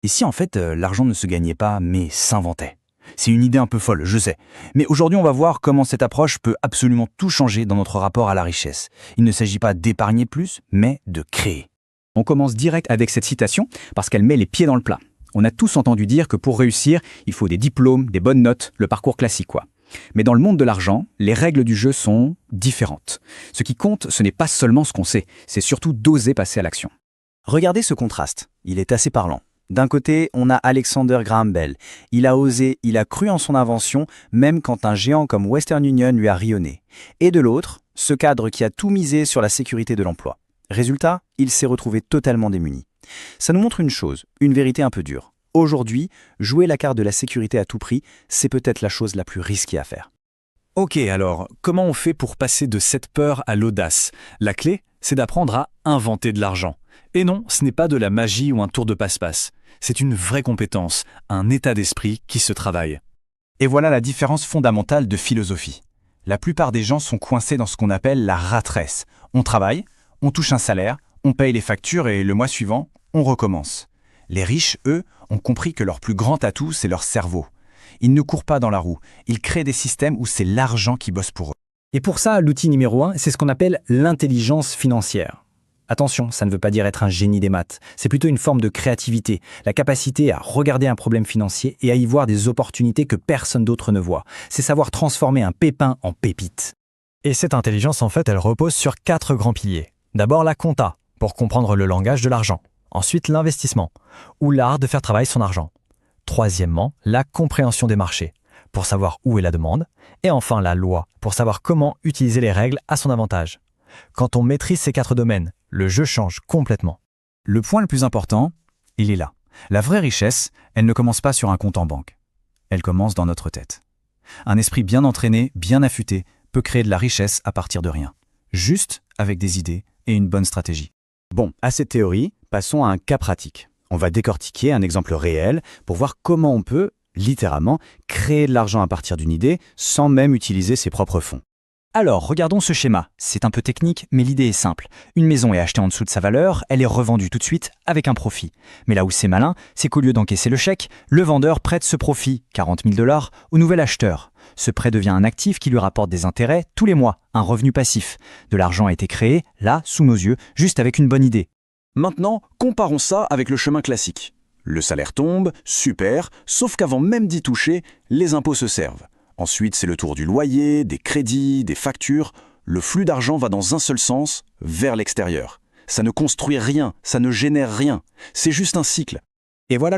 Et si en fait l'argent ne se gagnait pas, mais s'inventait? C'est une idée un peu folle, je sais. Mais aujourd'hui, on va voir comment cette approche peut absolument tout changer dans notre rapport à la richesse. Il ne s'agit pas d'épargner plus, mais de créer. On commence direct avec cette citation parce qu'elle met les pieds dans le plat. On a tous entendu dire que pour réussir, il faut des diplômes, des bonnes notes, le parcours classique quoi. Mais dans le monde de l'argent, les règles du jeu sont différentes. Ce qui compte, ce n'est pas seulement ce qu'on sait, c'est surtout d'oser passer à l'action. Regardez ce contraste, il est assez parlant. D'un côté, on a Alexander Graham Bell. Il a osé, il a cru en son invention, même quand un géant comme Western Union lui a rayonné. Et de l'autre, ce cadre qui a tout misé sur la sécurité de l'emploi. Résultat, il s'est retrouvé totalement démuni. Ça nous montre une chose, une vérité un peu dure. Aujourd'hui, jouer la carte de la sécurité à tout prix, c'est peut-être la chose la plus risquée à faire. Ok, alors, comment on fait pour passer de cette peur à l'audace? La clé, c'est d'apprendre à inventer de l'argent. Et non, ce n'est pas de la magie ou un tour de passe-passe. C'est une vraie compétence, un état d'esprit qui se travaille. Et voilà la différence fondamentale de philosophie. La plupart des gens sont coincés dans ce qu'on appelle la rat race. On travaille, on touche un salaire, on paye les factures et le mois suivant, on recommence. Les riches, eux, ont compris que leur plus grand atout, c'est leur cerveau. Ils ne courent pas dans la roue, ils créent des systèmes où c'est l'argent qui bosse pour eux. Et pour ça, l'outil numéro 1, c'est ce qu'on appelle l'intelligence financière. Attention, ça ne veut pas dire être un génie des maths. C'est plutôt une forme de créativité, la capacité à regarder un problème financier et à y voir des opportunités que personne d'autre ne voit. C'est savoir transformer un pépin en pépite. Et cette intelligence, en fait, elle repose sur 4 grands piliers. D'abord la compta, pour comprendre le langage de l'argent. Ensuite l'investissement, ou l'art de faire travailler son argent. Troisièmement, la compréhension des marchés, pour savoir où est la demande. Et enfin la loi, pour savoir comment utiliser les règles à son avantage. Quand on maîtrise ces 4 domaines, le jeu change complètement. Le point le plus important, il est là. La vraie richesse, elle ne commence pas sur un compte en banque. Elle commence dans notre tête. Un esprit bien entraîné, bien affûté, peut créer de la richesse à partir de rien. Juste avec des idées et une bonne stratégie. Bon, à cette théorie, passons à un cas pratique. On va décortiquer un exemple réel pour voir comment on peut, littéralement, créer de l'argent à partir d'une idée sans même utiliser ses propres fonds. Alors, regardons ce schéma. C'est un peu technique, mais l'idée est simple. Une maison est achetée en dessous de sa valeur, elle est revendue tout de suite avec un profit. Mais là où c'est malin, c'est qu'au lieu d'encaisser le chèque, le vendeur prête ce profit, 40 000 $, au nouvel acheteur. Ce prêt devient un actif qui lui rapporte des intérêts tous les mois, un revenu passif. De l'argent a été créé, là, sous nos yeux, juste avec une bonne idée. Maintenant, comparons ça avec le chemin classique. Le salaire tombe, super, sauf qu'avant même d'y toucher, les impôts se servent. Ensuite, c'est le tour du loyer, des crédits, des factures. Le flux d'argent va dans un seul sens, vers l'extérieur. Ça ne construit rien, ça ne génère rien. C'est juste un cycle. Et voilà